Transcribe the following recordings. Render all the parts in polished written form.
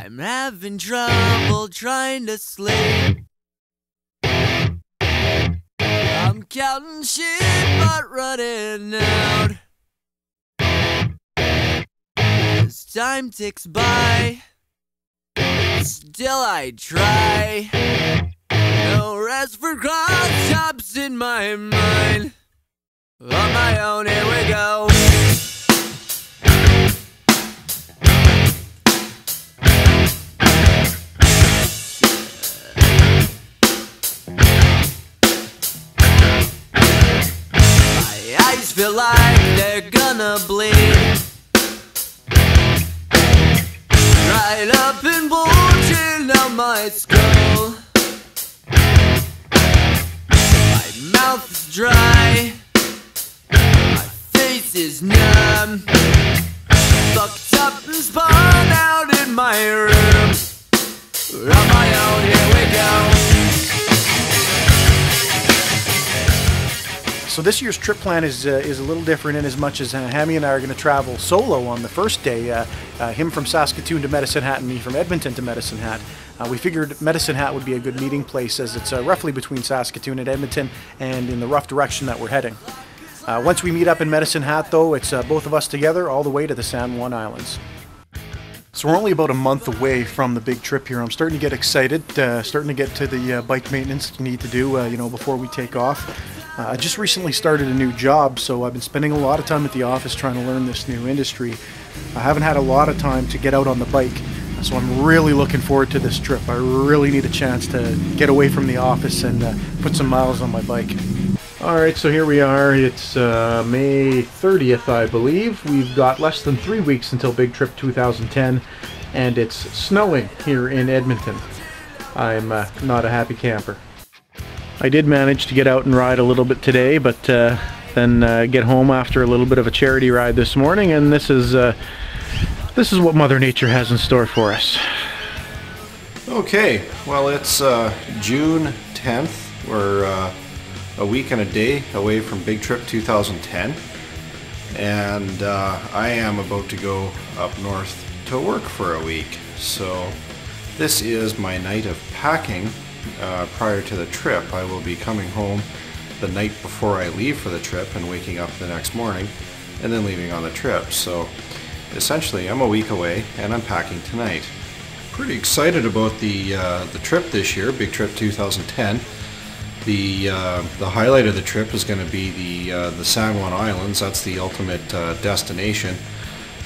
I'm having trouble trying to sleep. I'm counting sheep but running out. As time ticks by, still I try. No rest for cross-tops in my mind. On my own, here we go. My eyes feel like they're gonna bleed. Right up and bulging out my skull. My mouth is dry. My face is numb. Fucked up and spun out in my room. On my own, here we go. So this year's trip plan is a little different in as much as Hammy and I are going to travel solo on the first day. Him from Saskatoon to Medicine Hat and me from Edmonton to Medicine Hat. We figured Medicine Hat would be a good meeting place as it's roughly between Saskatoon and Edmonton and in the rough direction that we're heading. Once we meet up in Medicine Hat though, it's both of us together all the way to the San Juan Islands. So we're only about a month away from the big trip here. I'm starting to get excited, starting to get to the bike maintenance you need to do before we take off. I just recently started a new job, so I've been spending a lot of time at the office trying to learn this new industry. I haven't had a lot of time to get out on the bike, so I'm really looking forward to this trip. I really need a chance to get away from the office and put some miles on my bike. Alright, so here we are. It's May 30th, I believe. We've got less than 3 weeks until Big Trip 2010, and it's snowing here in Edmonton. I'm not a happy camper. I did manage to get out and ride a little bit today, but then get home after a little bit of a charity ride this morning, and this is what Mother Nature has in store for us. Okay, well it's June 10th. We're a week and a day away from Big Trip 2010, and I am about to go up north to work for a week. So this is my night of packing. Prior to the trip. I will be coming home the night before I leave for the trip and waking up the next morning and then leaving on the trip. So essentially I'm a week away and I'm packing tonight. Pretty excited about the trip this year, Big Trip 2010. The highlight of the trip is going to be the San Juan Islands. That's the ultimate destination.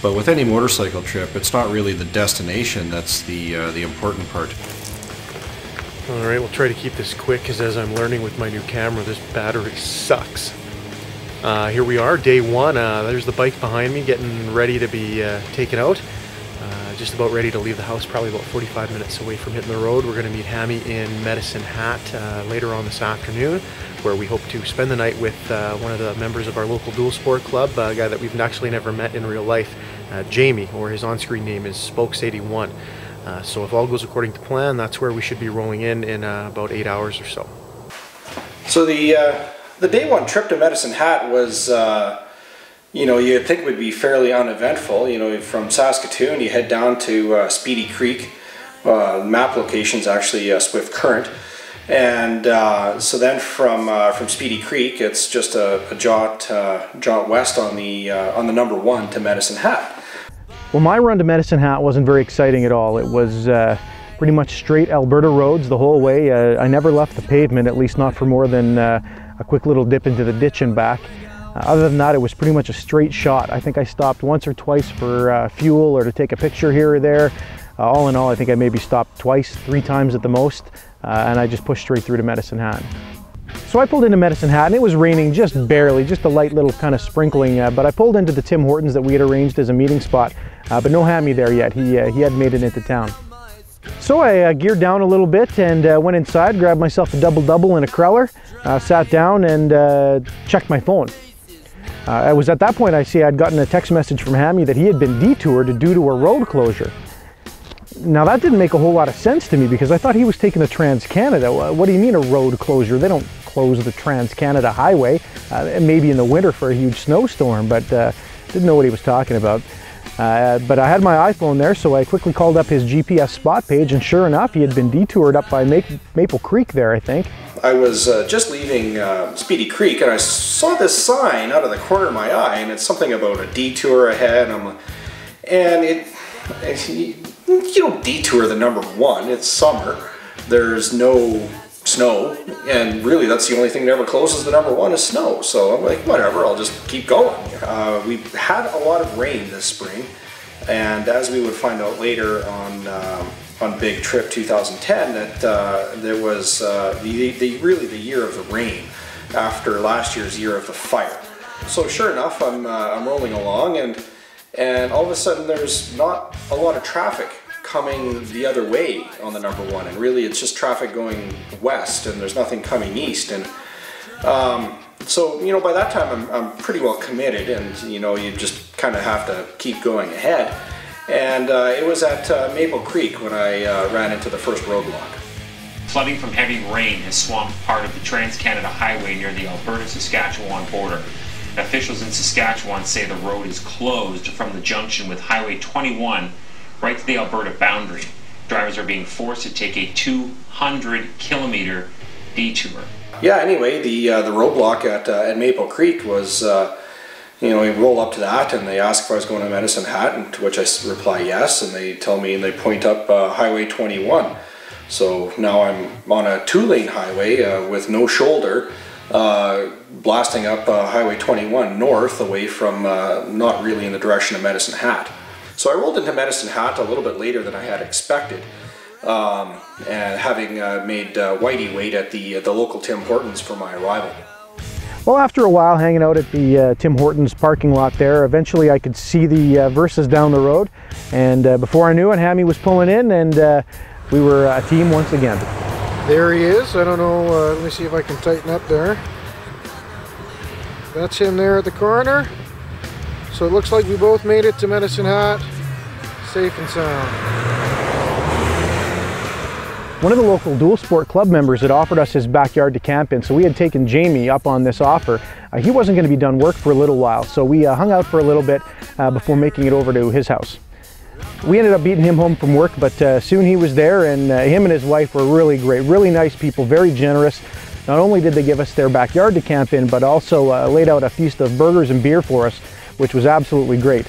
But with any motorcycle trip, it's not really the destination that's the important part. Alright, we'll try to keep this quick because as I'm learning with my new camera, this battery sucks. Here we are, day one. There's the bike behind me getting ready to be taken out. Just about ready to leave the house, probably about 45 minutes away from hitting the road. We're going to meet Hammy in Medicine Hat later on this afternoon, where we hope to spend the night with one of the members of our local dual sport club, a guy that we've actually never met in real life, Jamie, or his on-screen name is Spokes81. So if all goes according to plan, that's where we should be rolling in about 8 hours or so. So the day one trip to Medicine Hat was, you'd think would be fairly uneventful. From Saskatoon, you head down to Speedy Creek. Map location's actually Swift Current, and so then from Speedy Creek, it's just a jaunt west on the number one to Medicine Hat. Well, my run to Medicine Hat wasn't very exciting at all. It was pretty much straight Alberta roads the whole way. I never left the pavement, at least not for more than a quick little dip into the ditch and back. Other than that, it was pretty much a straight shot. I think I stopped once or twice for fuel or to take a picture here or there. All in all, I think I maybe stopped twice, 3 times at the most, and I just pushed straight through to Medicine Hat. So I pulled into Medicine Hat and it was raining just barely, just a light little kind of sprinkling, but I pulled into the Tim Hortons that we had arranged as a meeting spot, but no Hammy there yet. He hadn't made it into town. So I geared down a little bit and went inside, grabbed myself a double-double and a Kreller, sat down and checked my phone. It was at that point I'd gotten a text message from Hammy that he had been detoured due to a road closure. Now that didn't make a whole lot of sense to me because I thought he was taking the Trans-Canada. What do you mean a road closure? They don't close the Trans-Canada highway, maybe in the winter for a huge snowstorm, but didn't know what he was talking about. But I had my iPhone there, so I quickly called up his GPS spot page, and sure enough, he had been detoured up by Maple Creek there, I think. I was just leaving Speedy Creek, and I saw this sign out of the corner of my eye, and it's something about a detour ahead. You don't detour the number one. It's summer. There's no snow, and really that's the only thing that ever closes the number one is snow. So I'm like, whatever, I'll just keep going. We had a lot of rain this spring, and as we would find out later on Big Trip 2010, that there was really the year of the rain after last year's year of the fire. So sure enough, I'm rolling along, and all of a sudden there's not a lot of traffic coming the other way on the number one, and really it's just traffic going west, and there's nothing coming east. And so, you know, by that time I'm pretty well committed, and you know, you just kind of have to keep going ahead. And it was at Maple Creek when I ran into the first roadblock. Flooding from heavy rain has swamped part of the Trans-Canada Highway near the Alberta-Saskatchewan border. Officials in Saskatchewan say the road is closed from the junction with Highway 21 right to the Alberta boundary. Drivers are being forced to take a 200-kilometer detour. Yeah, anyway, the roadblock at Maple Creek was, you know, we roll up to that, and they ask if I was going to Medicine Hat, and to which I reply yes, and they tell me, and they point up Highway 21. So now I'm on a two-lane highway with no shoulder, blasting up Highway 21 north away from not really in the direction of Medicine Hat. So I rolled into Medicine Hat a little bit later than I had expected, and having made Whitey wait at the local Tim Hortons for my arrival. Well, after a while hanging out at the Tim Hortons parking lot there, eventually I could see the Versas down the road, and before I knew it, Hammy was pulling in, and we were a team once again. There he is. I don't know, let me see if I can tighten up there. That's him there at the corner. So it looks like we both made it to Medicine Hat, safe and sound. One of the local dual sport club members had offered us his backyard to camp in, so we had taken Jamie up on this offer. He wasn't going to be done work for a little while, so we hung out for a little bit before making it over to his house. We ended up beating him home from work, but soon he was there, and him and his wife were really great, really nice people, very generous. Not only did they give us their backyard to camp in, but also laid out a feast of burgers and beer for us, which was absolutely great.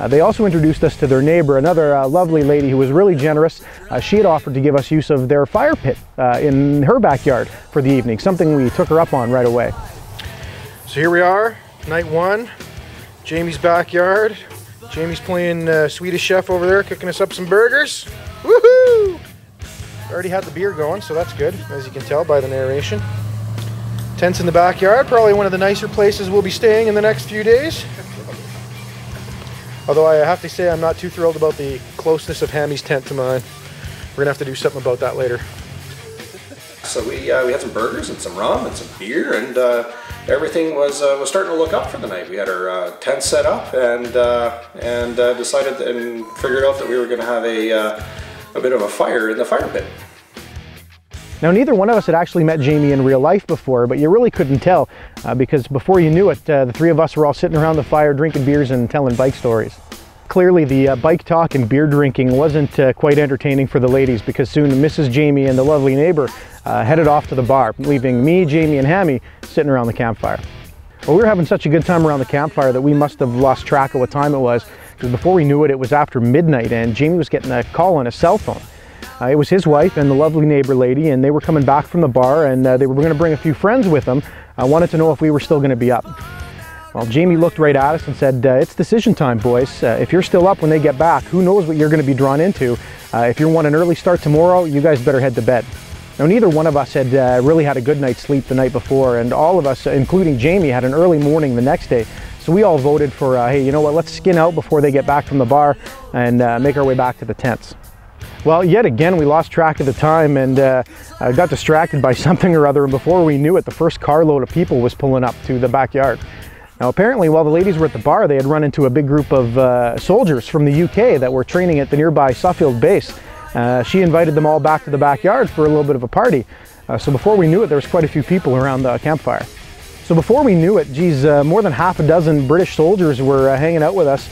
They also introduced us to their neighbor, another lovely lady who was really generous. She had offered to give us use of their fire pit in her backyard for the evening, something we took her up on right away. So here we are, night one, Jamie's backyard. Jamie's playing Swedish Chef over there, cooking us up some burgers. Woohoo! Already had the beer going, so that's good, as you can tell by the narration. Tents in the backyard, probably one of the nicer places we'll be staying in the next few days. Although I have to say I'm not too thrilled about the closeness of Hammy's tent to mine. We're gonna have to do something about that later. So we had some burgers and some rum and some beer, and everything was starting to look up for the night. We had our tent set up, and decided and figured out that we were going to have a bit of a fire in the fire pit. Now, neither one of us had actually met Jamie in real life before, but you really couldn't tell because before you knew it, the three of us were all sitting around the fire drinking beers and telling bike stories. Clearly, the bike talk and beer drinking wasn't quite entertaining for the ladies, because soon Mrs. Jamie and the lovely neighbor headed off to the bar, leaving me, Jamie, and Hammy sitting around the campfire. Well, we were having such a good time around the campfire that we must have lost track of what time it was, because before we knew it, it was after midnight, and Jamie was getting a call on his cell phone. It was his wife and the lovely neighbor lady, and they were coming back from the bar, and they were going to bring a few friends with them. I wanted to know if we were still going to be up. Well, Jamie looked right at us and said, it's decision time, boys. If you're still up when they get back, who knows what you're going to be drawn into. If you want an early start tomorrow, you guys better head to bed. Now, neither one of us had really had a good night's sleep the night before, and all of us, including Jamie, had an early morning the next day. So we all voted for, hey, you know what, let's skin out before they get back from the bar and make our way back to the tents. Well, yet again, we lost track of the time and got distracted by something or other, and before we knew it, the first carload of people was pulling up to the backyard. Now, apparently, while the ladies were at the bar, they had run into a big group of soldiers from the UK that were training at the nearby Suffield base. She invited them all back to the backyard for a little bit of a party. So before we knew it, there was quite a few people around the campfire. So before we knew it, geez, more than half a dozen British soldiers were hanging out with us.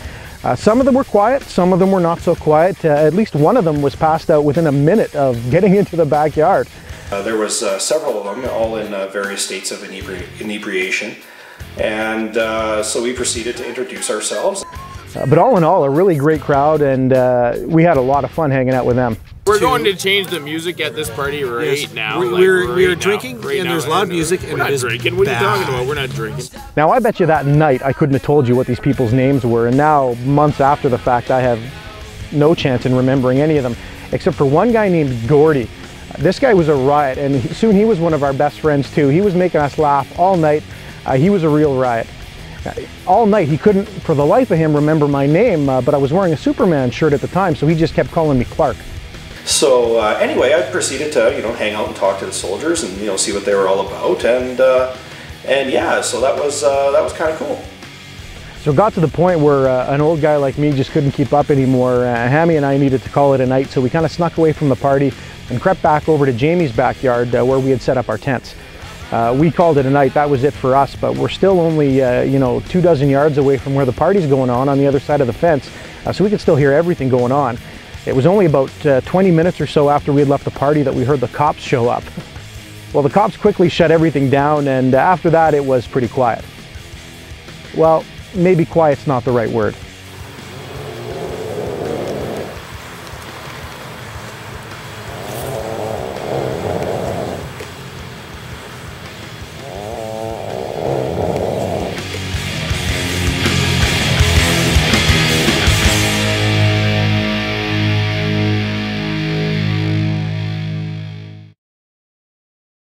Some of them were quiet, some of them were not so quiet. At least one of them was passed out within a minute of getting into the backyard. There was several of them, all in various states of inebriation, and so we proceeded to introduce ourselves. But all in all, a really great crowd, and we had a lot of fun hanging out with them. We're going to change the music at this party right now. We're drinking, and there's loud music, and it is drinking. What are you talking about? We're not drinking. Now, I bet you that night I couldn't have told you what these people's names were, and now, months after the fact, I have no chance in remembering any of them, except for one guy named Gordy. This guy was a riot, and soon he was one of our best friends too. He was making us laugh all night. He was a real riot. All night he couldn't, for the life of him, remember my name, but I was wearing a Superman shirt at the time, so he just kept calling me Clark. So anyway, I proceeded to hang out and talk to the soldiers and see what they were all about, and yeah, so that was kind of cool. So it got to the point where an old guy like me just couldn't keep up anymore. Hammy and I needed to call it a night, so we kind of snuck away from the party and crept back over to Jamie's backyard where we had set up our tents. We called it a night. That was it for us, but we're still only 24 yards away from where the party's going on the other side of the fence, so we could still hear everything going on. It was only about 20 minutes or so after we had left the party that we heard the cops show up. Well, the cops quickly shut everything down, and after that it was pretty quiet. Well, maybe quiet's not the right word.